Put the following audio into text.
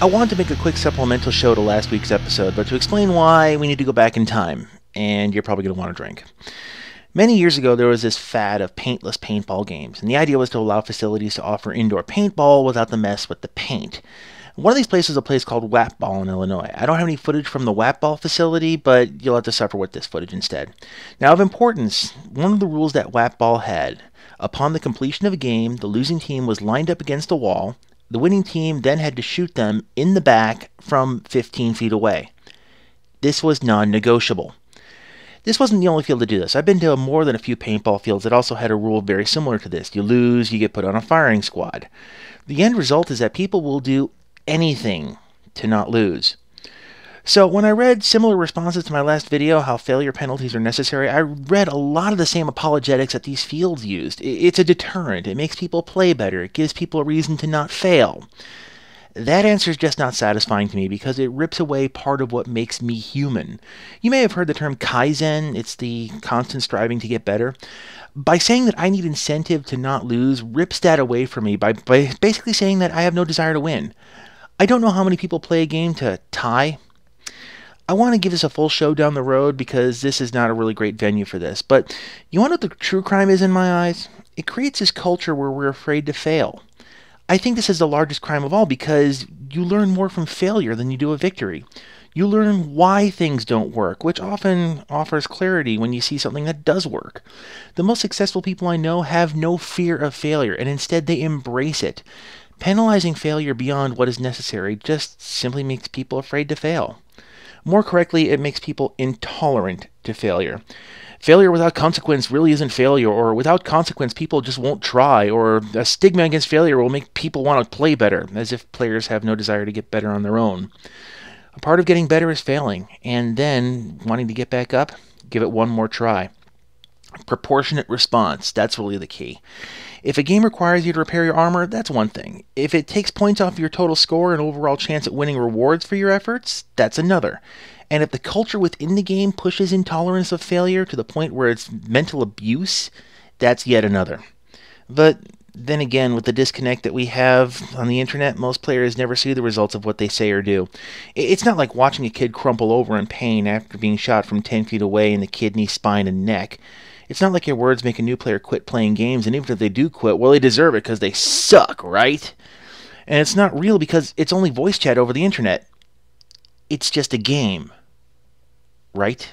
I wanted to make a quick supplemental show to last week's episode, but to explain why, we need to go back in time, and you're probably going to want a drink. Many years ago, there was this fad of paintless paintball games, and the idea was to allow facilities to offer indoor paintball without the mess with the paint. One of these places is a place called Wap-Ball in Illinois. I don't have any footage from the Wap-Ball facility, but you'll have to suffer with this footage instead. Now, of importance, one of the rules that Wap-Ball had, upon the completion of a game, the losing team was lined up against a wall. The winning team then had to shoot them in the back from 15 feet away. This was non-negotiable. This wasn't the only field to do this. I've been to more than a few paintball fields that also had a rule very similar to this. You lose, you get put on a firing squad. The end result is that people will do anything to not lose. So when I read similar responses to my last video, how failure penalties are necessary, I read a lot of the same apologetics that these fields used. It's a deterrent. It makes people play better. It gives people a reason to not fail. That answer is just not satisfying to me because it rips away part of what makes me human. You may have heard the term Kaizen. It's the constant striving to get better. By saying that I need incentive to not lose rips that away from me by basically saying that I have no desire to win. I don't know how many people play a game to tie. I want to give this a full show down the road because this is not a really great venue for this. But you want to know what the true crime is in my eyes? It creates this culture where we're afraid to fail. I think this is the largest crime of all because you learn more from failure than you do a victory. You learn why things don't work, which often offers clarity when you see something that does work. The most successful people I know have no fear of failure, and instead they embrace it. Penalizing failure beyond what is necessary just simply makes people afraid to fail. More correctly, it makes people intolerant to failure. Failure without consequence really isn't failure, or without consequence people just won't try, or a stigma against failure will make people want to play better, as if players have no desire to get better on their own. A part of getting better is failing, and then wanting to get back up, give it one more try. Proportionate response, that's really the key. If a game requires you to repair your armor, that's one thing. If it takes points off your total score and overall chance at winning rewards for your efforts, that's another. And if the culture within the game pushes intolerance of failure to the point where it's mental abuse, that's yet another. But then again, with the disconnect that we have on the internet, most players never see the results of what they say or do. It's not like watching a kid crumple over in pain after being shot from 10 feet away in the kidney, spine, and neck. It's not like your words make a new player quit playing games, and even if they do quit, well, they deserve it because they suck, right? And it's not real because it's only voice chat over the internet. It's just a game, right?